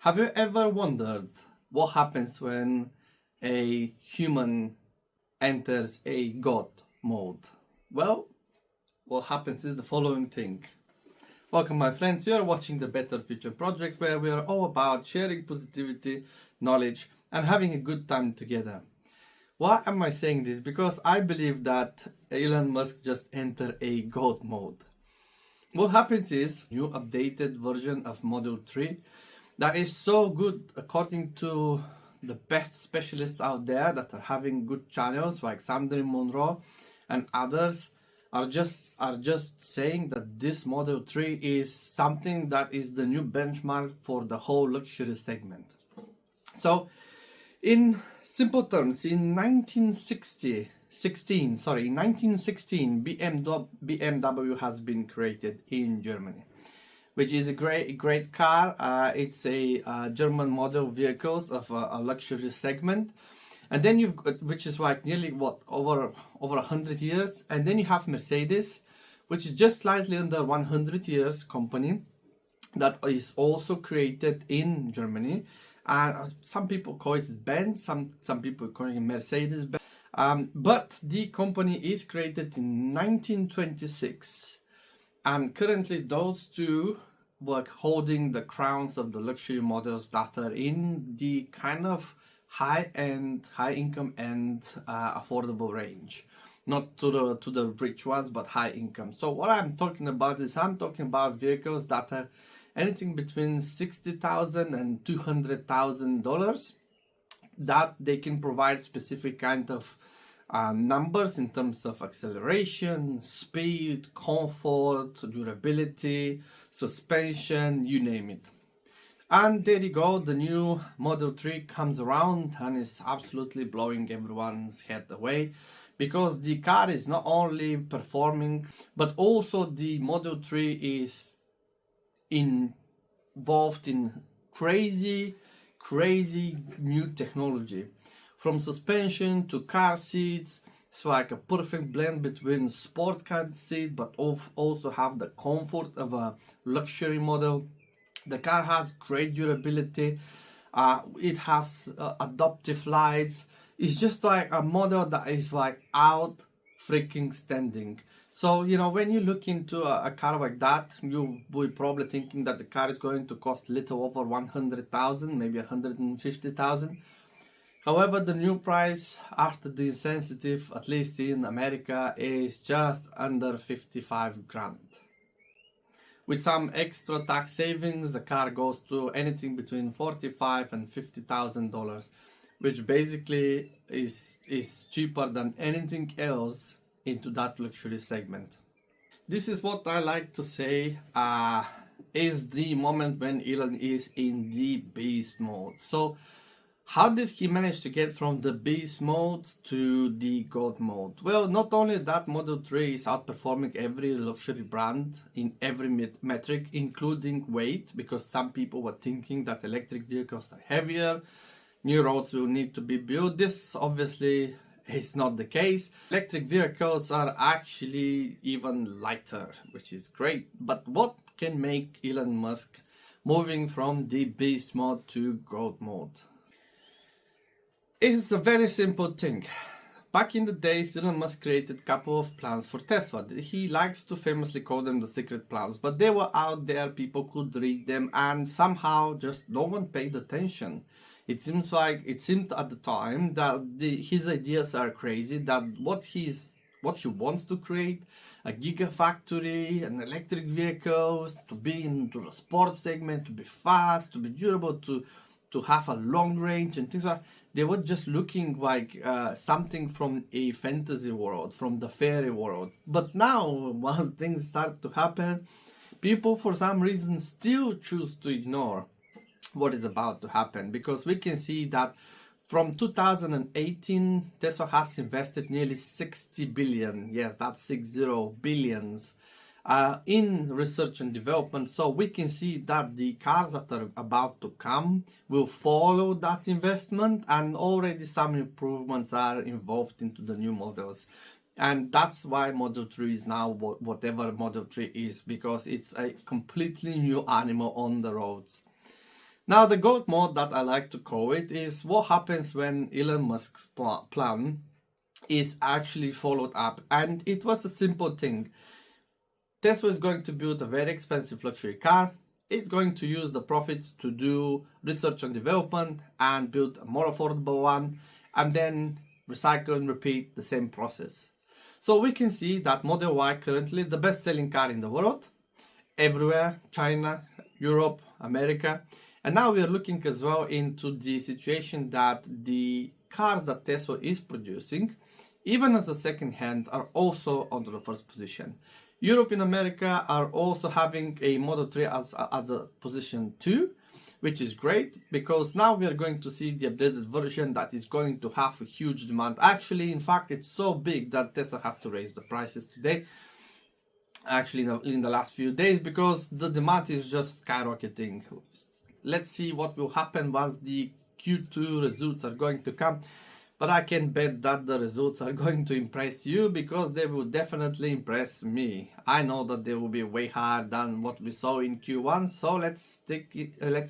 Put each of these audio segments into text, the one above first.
Have you ever wondered what happens when a human enters a God mode? Well, what happens is the following thing. Welcome, my friends. You are watching the Better Future Project, where we are all about sharing positivity, knowledge, and having a good time together. Why am I saying this? Because I believe that Elon Musk just entered a God mode. What happens is new updated version of Model 3 that is so good according to the best specialists out there that are having good channels like Sandra Monroe and others are just saying that this Model 3 is something that is the new benchmark for the whole luxury segment. So in simple terms, in 1916, BMW has been created in Germany, which is a great car. It's a German model vehicles of a luxury segment. And then you've got, which is like nearly over 100 years. And then you have Mercedes, which is just slightly under 100 years company that is also created in Germany. Some people call it Benz, some people call it Mercedes Benz. But the company is created in 1926. And currently those two were holding the crowns of the luxury models that are in the kind of high-end, high-income and affordable range. Not to the rich ones, but high income. So what I'm talking about is I'm talking about vehicles that are anything between $60,000 and $200,000 that they can provide specific kind of numbers in terms of acceleration, speed, comfort, durability, suspension, you name it. And there you go, the new Model 3 comes around and is absolutely blowing everyone's head away, because the car is not only performing, but also the Model 3 is involved in crazy new technology. From suspension to car seats, it's like a perfect blend between sport car seat but also have the comfort of a luxury model. The car has great durability. It has adaptive lights. It's just like a model that is like out freaking standing. So, you know, when you look into a car like that, you will probably thinking that the car is going to cost little over 100,000, maybe 150,000. However, the new price after the insensitive, at least in America, is just under 55 grand. With some extra tax savings, the car goes to anything between $45,000 and $50,000, which basically is cheaper than anything else into that luxury segment. This is what I like to say is the moment when Elon is in the beast mode. So how did he manage to get from the beast mode to the God mode? Well, not only that, Model 3 is outperforming every luxury brand in every metric, including weight, because some people were thinking that electric vehicles are heavier, new roads will need to be built. This obviously is not the case. Electric vehicles are actually even lighter, which is great. But what can make Elon Musk moving from the beast mode to God mode? It's a very simple thing. Back in the days, Elon Musk created a couple of plans for Tesla. He likes to famously call them the secret plans, but they were out there, people could read them, and somehow just no one paid attention. It seemed at the time that his ideas are crazy, that what he wants to create, a gigafactory, an electric vehicles, to be into the sports segment, to be fast, to be durable, to have a long range and things like that. They were just looking like something from a fantasy world, from the fairy world. But now, once things start to happen, people for some reason still choose to ignore what is about to happen, because we can see that from 2018, Tesla has invested nearly 60 billion, yes, that's 60 billions, in research and development. So we can see that the cars that are about to come will follow that investment, and already some improvements are involved into the new models. And that's why Model 3 is now whatever Model 3 is, because it's a completely new animal on the roads. Now, the GOAT mode that I like to call it is what happens when Elon Musk's plan is actually followed up. And it was a simple thing. Tesla is going to build a very expensive luxury car. It's going to use the profits to do research and development and build a more affordable one, and then recycle and repeat the same process. So we can see that Model Y currently the best selling car in the world, everywhere, China, Europe, America. And now we are looking as well into the situation that the cars that Tesla is producing, even as a second hand, are also under the first position. Europe and America are also having a Model 3 as a position 2, which is great because now we are going to see the updated version that is going to have a huge demand. Actually, in fact, it's so big that Tesla had to raise the prices today, actually in the last few days, because the demand is just skyrocketing. Let's see what will happen once the Q2 results are going to come. But I can bet that the results are going to impress you because they will definitely impress me. I know that they will be way higher than what we saw in Q1. So let's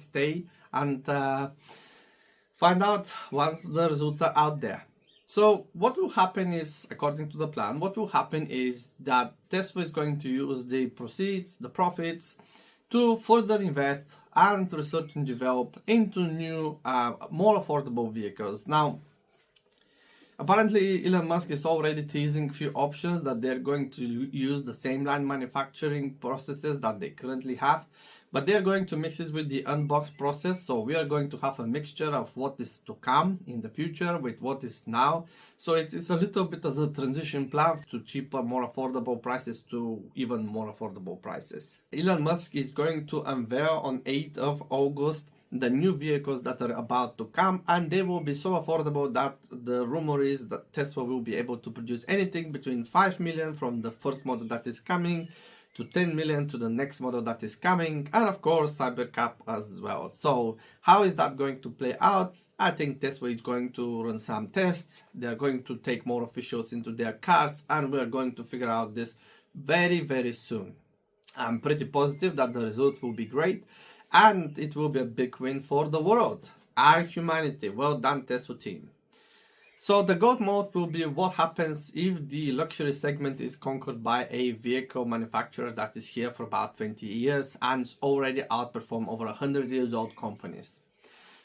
stay and find out once the results are out there. So what will happen is, according to the plan, what will happen is that Tesla is going to use the proceeds, the profits, to further invest and research and develop into new, more affordable vehicles. Now, apparently, Elon Musk is already teasing a few options that they're going to use the same line manufacturing processes that they currently have, but they're going to mix it with the unbox process. So we are going to have a mixture of what is to come in the future with what is now. So it is a little bit of a transition plan to cheaper, more affordable prices to even more affordable prices. Elon Musk is going to unveil on 8th of August the new vehicles that are about to come, and they will be so affordable that the rumor is that Tesla will be able to produce anything between 5 million from the first model that is coming to 10 million to the next model that is coming, and of course Cybercab as well. So how is that going to play out? I think Tesla is going to run some tests. They are going to take more officials into their cars, and we are going to figure out this very, very soon. I'm pretty positive that the results will be great, and it will be a big win for the world and humanity. Well done, Tesla team. So the GOAT mode will be what happens if the luxury segment is conquered by a vehicle manufacturer that is here for about 20 years and already outperformed over 100 years old companies.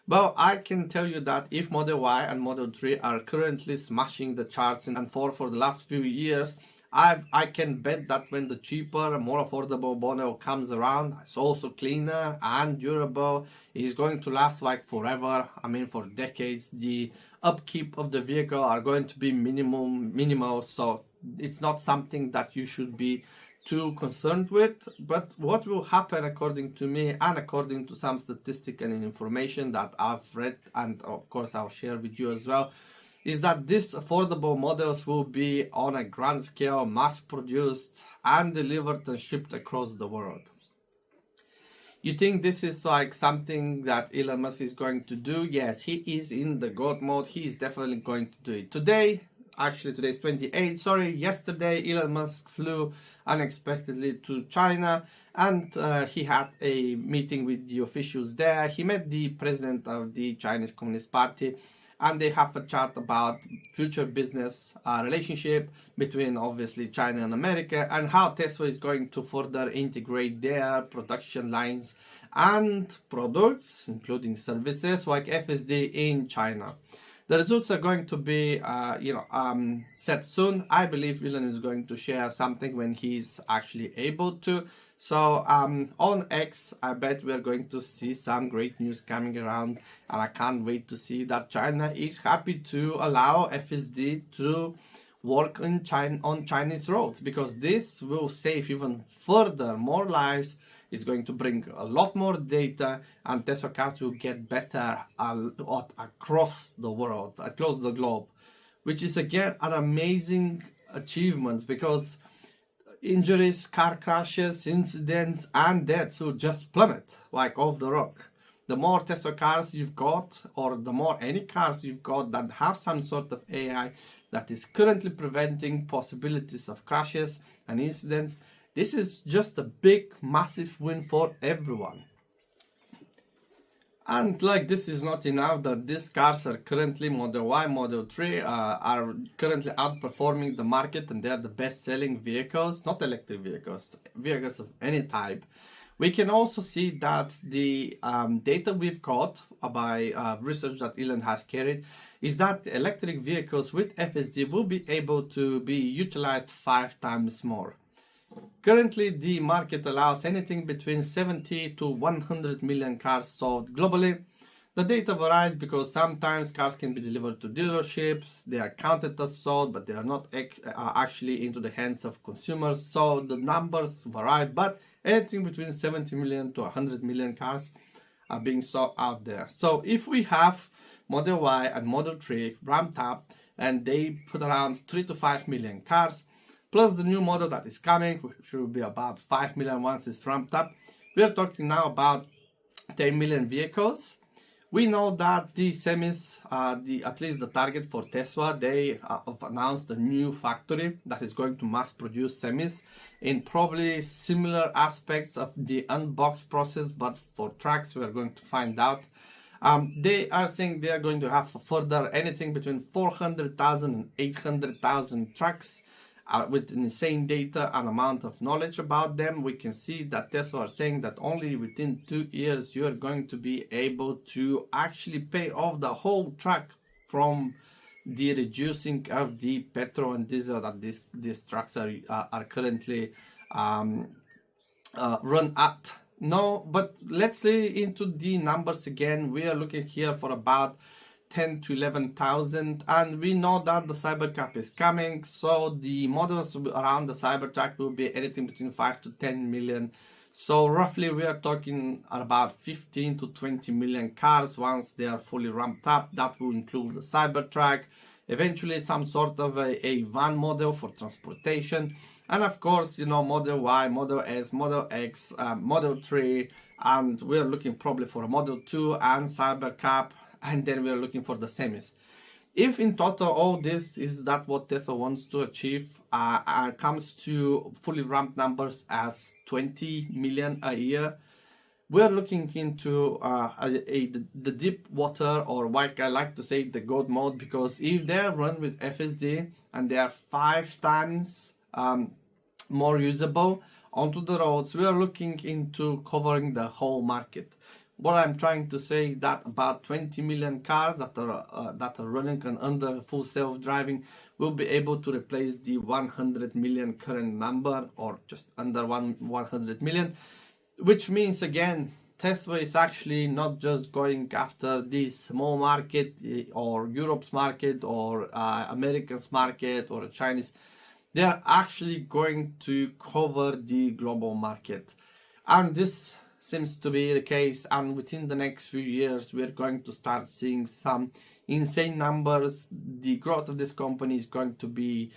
Well, I can tell you that if Model Y and Model 3 are currently smashing the charts and for the last few years, I can bet that when the cheaper, more affordable model comes around, it's also cleaner and durable. It's going to last like forever. I mean, for decades. The upkeep of the vehicle are going to be minimal. So it's not something that you should be too concerned with. But what will happen, according to me and according to some statistics and information that I've read, and of course I'll share with you as well, is that these affordable models will be on a grand scale, mass produced and delivered and shipped across the world. You think this is like something that Elon Musk is going to do? Yes, he is in the GOAT mode. He is definitely going to do it. Today is 28. Yesterday Elon Musk flew unexpectedly to China, and he had a meeting with the officials there. He met the president of the Chinese Communist Party, and they have a chat about future business relationship between obviously China and America, and how Tesla is going to further integrate their production lines and products, including services like FSD in China. The results are going to be set soon. I believe Elon is going to share something when he's actually able to. So on X, I bet we are going to see some great news coming around, and I can't wait to see that China is happy to allow FSD to work on Chinese roads, because this will save even further more lives. It's going to bring a lot more data, and Tesla cars will get better across the world, across the globe, which is again an amazing achievement, because injuries, car crashes, incidents, and deaths will just plummet like off the rock. The more Tesla cars you've got, or the more any cars you've got that have some sort of AI that is currently preventing possibilities of crashes and incidents, this is just a big, massive win for everyone. And like this is not enough, that these cars are currently Model Y, Model 3 are currently outperforming the market, and they are the best selling vehicles, not electric vehicles, vehicles of any type. We can also see that the data we've got by research that Elon has carried is that electric vehicles with FSD will be able to be utilized 5 times more. Currently, the market allows anything between 70 to 100 million cars sold globally. The data varies because sometimes cars can be delivered to dealerships, they are counted as sold, but they are not actually into the hands of consumers, so the numbers vary, but anything between 70 million to 100 million cars are being sold out there. So if we have Model Y and Model 3 ramped up and they put around 3 to 5 million cars, plus the new model that is coming, which will be about 5 million once it's ramped up, we are talking now about 10 million vehicles. We know that the semis, at least the target for Tesla, they have announced a new factory that is going to mass produce semis in probably similar aspects of the unbox process, but for trucks we are going to find out. They are saying they are going to have further anything between 400,000 and 800,000 trucks. With insane data and amount of knowledge about them, we can see that Tesla are saying that only within 2 years you are going to be able to actually pay off the whole truck from the reducing of the petrol and diesel that these trucks are currently run at. No, but let's say into the numbers again. We are looking here for about 10 to 11,000, and we know that the Cybercab is coming, so the models around the Cybertruck will be anything between 5 to 10 million. So roughly we are talking about 15 to 20 million cars once they are fully ramped up. That will include the Cybertruck, eventually some sort of a van model for transportation, and of course, you know, Model Y, Model S, Model X, Model 3, and we are looking probably for a Model 2 and Cybercab, and then we are looking for the semis. If in total all this is that what Tesla wants to achieve, comes to fully ramped numbers as 20 million a year, we are looking into the deep water, or like I like to say, the gold mode, because if they are run with FSD and they are 5 times more usable onto the roads, we are looking into covering the whole market. What I'm trying to say is that about 20 million cars that are running and under full self-driving will be able to replace the 100 million current number, or just under 100 million, which means again Tesla is actually not just going after this small market or Europe's market or America's market or Chinese. They are actually going to cover the global market, and this seems to be the case, and within the next few years we're going to start seeing some insane numbers. The growth of this company is going to be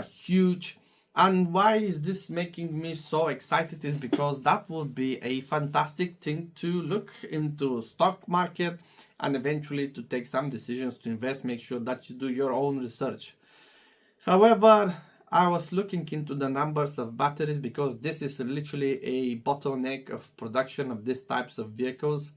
huge. And why is this making me so excited is because that would be a fantastic thing to look into stock market and eventually to take some decisions to invest. Make sure that you do your own research. However, I was looking into the numbers of batteries because this is literally a bottleneck of production of these types of vehicles,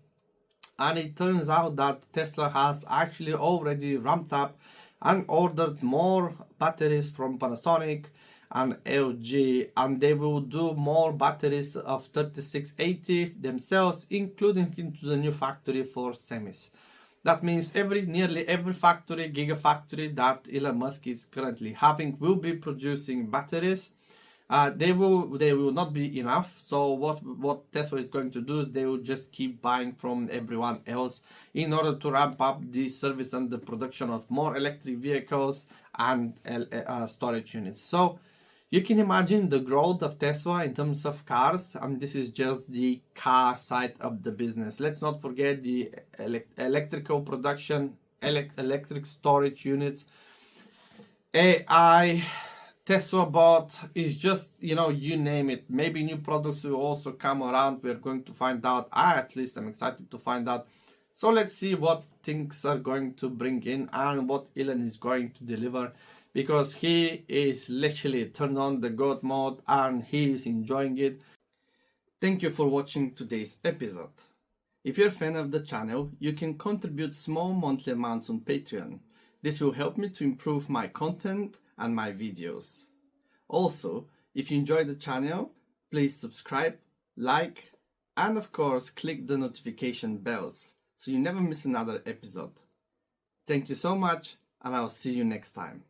and it turns out that Tesla has actually already ramped up and ordered more batteries from Panasonic and LG, and they will do more batteries of 3680 themselves, including into the new factory for semis. That means nearly every factory, gigafactory that Elon Musk is currently having will be producing batteries. They will not be enough. So what Tesla is going to do is they will just keep buying from everyone else in order to ramp up the service and the production of more electric vehicles and storage units. So you can imagine the growth of Tesla in terms of cars, and this is just the car side of the business. Let's not forget the electrical production, electric storage units, AI, Tesla bot is just, you name it. Maybe new products will also come around. We're going to find out. At least I'm excited to find out. So let's see what things are going to bring in and what Elon is going to deliver, because he is literally turned on the God mode and he is enjoying it. Thank you for watching today's episode. If you're a fan of the channel, you can contribute small monthly amounts on Patreon. This will help me to improve my content and my videos. Also, if you enjoy the channel, please subscribe, like, and of course click the notification bells so you never miss another episode. Thank you so much, and I'll see you next time.